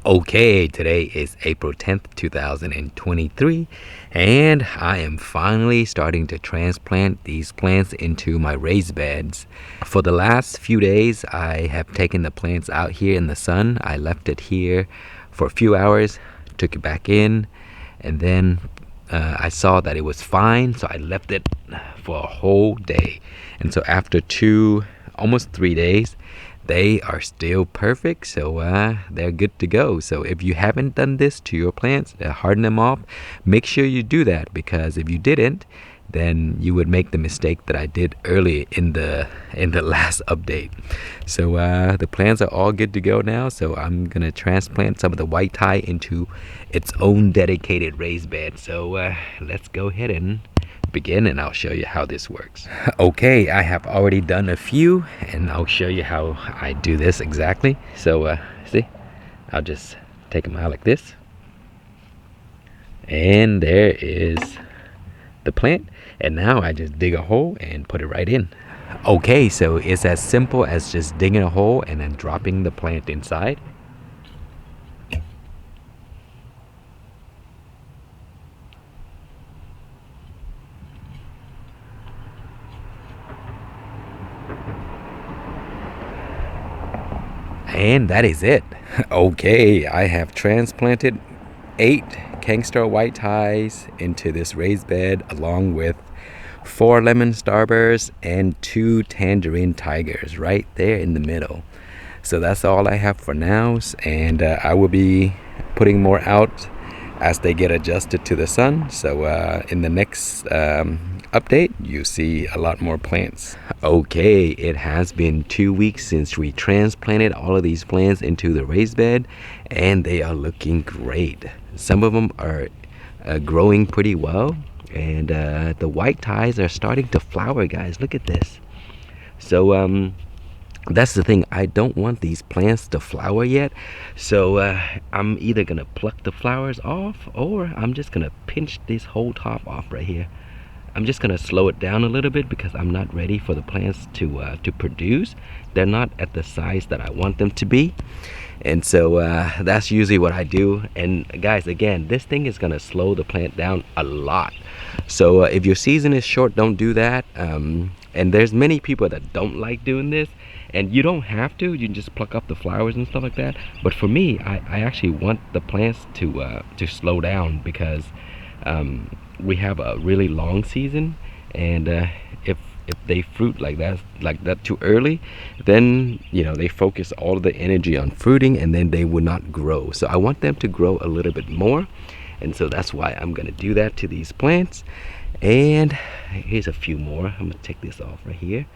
Okay, today is April 10th, 2023, and I am finally starting to transplant these plants into my raised beds. For the last few days, I have taken the plants out here in the sun. I left it here for a few hours, took it back in, and then I saw that it was fine, so I left it for a whole day. And so after almost 3 days, they are still perfect, so they're good to go. So if you haven't done this to your plants, harden them off, make sure you do that, because if you didn't, then you would make the mistake that I did early in the last update. So the plants are all good to go now, so I'm gonna transplant some of the white Thai into its own dedicated raised bed. So let's go ahead and begin, and I'll show you how this works. Okay, I have already done a few, and I'll show you how I do this exactly. So see, I'll just take them out like this, and there is the plant, and now I just dig a hole and put it right in. Okay, so it's as simple as just digging a hole and then dropping the plant inside. And that is it. Okay, I have transplanted 8 Khang white Thais into this raised bed, along with 4 lemon starbursts and 2 tangerine tigers right there in the middle. So that's all I have for now, and I will be putting more out as they get adjusted to the sun. So in the next update, you see a lot more plants. Okay, it has been 2 weeks since we transplanted all of these plants into the raised bed, and they are looking great. Some of them are growing pretty well, and the white Thais are starting to flower, guys. Look at this. So that's the thing, I don't want these plants to flower yet, so I'm either gonna pluck the flowers off, or I'm just gonna pinch this whole top off right here. I'm just gonna slow it down a little bit, because I'm not ready for the plants to produce. They're not at the size that I want them to be, and so that's usually what I do. And guys, again, this thing is gonna slow the plant down a lot. So if your season is short, don't do that. And there's many people that don't like doing this, and you don't have to. You can just pluck up the flowers and stuff like that. But for me, I actually want the plants to slow down, because we have a really long season, and if they fruit like that too early, then they focus all of the energy on fruiting, and then they will not grow. So I want them to grow a little bit more, and so that's why I'm gonna do that to these plants. And here's a few more. I'm gonna take this off right here.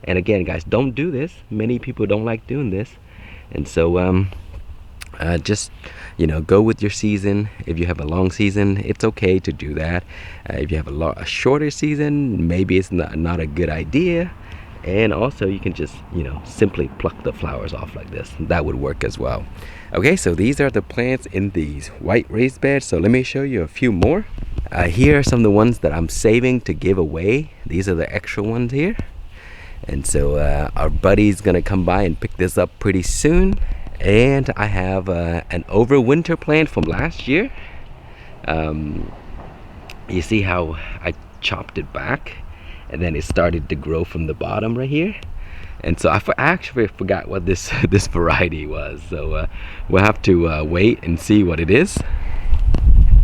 And again, guys, don't do this. Many people don't like doing this, and so just go with your season. If you have a long season, it's okay to do that. If you have a shorter season, maybe it's not a good idea. And also, you can just simply pluck the flowers off like this. That would work as well. Okay, so these are the plants in these white raised beds. So let me show you a few more. Here are some of the ones that I'm saving to give away. These are the extra ones here. And so our buddy's gonna come by and pick this up pretty soon. And I have an overwinter plant from last year. You see how I chopped it back, and then it started to grow from the bottom right here. And so I actually forgot what this variety was. So we'll have to wait and see what it is.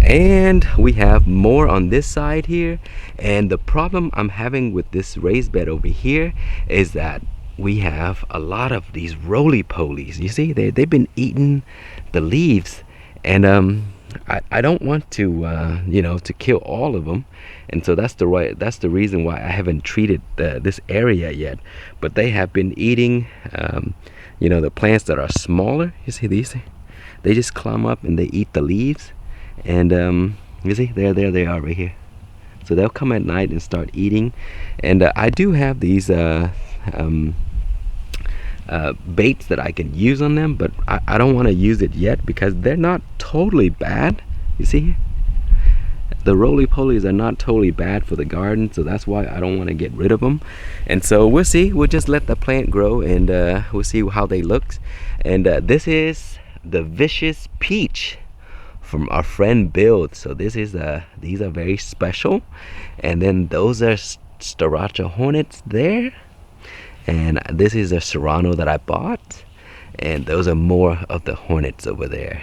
And we have more on this side here, and the problem I'm having with this raised bed over here is that we have a lot of these roly-polies. You see, they've been eating the leaves, and I don't want to to kill all of them, and so that's the reason why I haven't treated this area yet. But they have been eating the plants that are smaller. You see these? They just climb up and they eat the leaves. And you see, there they are right here. So they'll come at night and start eating. And I do have these baits that I can use on them, but I don't want to use it yet, because they're not totally bad. You see, the roly-polies are not totally bad for the garden, so that's why I don't want to get rid of them. And so we'll see. We'll just let the plant grow, and we'll see how they look. And this is the Vicious Peach from our friend Bill. So these are very special. And then those are StarrRacha Hornets there. And this is a Serrano that I bought. And those are more of the Hornets over there.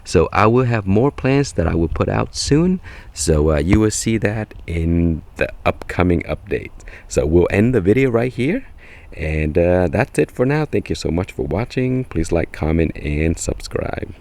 So I will have more plants that I will put out soon. So you will see that in the upcoming update. So we'll end the video right here. And that's it for now. Thank you so much for watching. Please like, comment, and subscribe.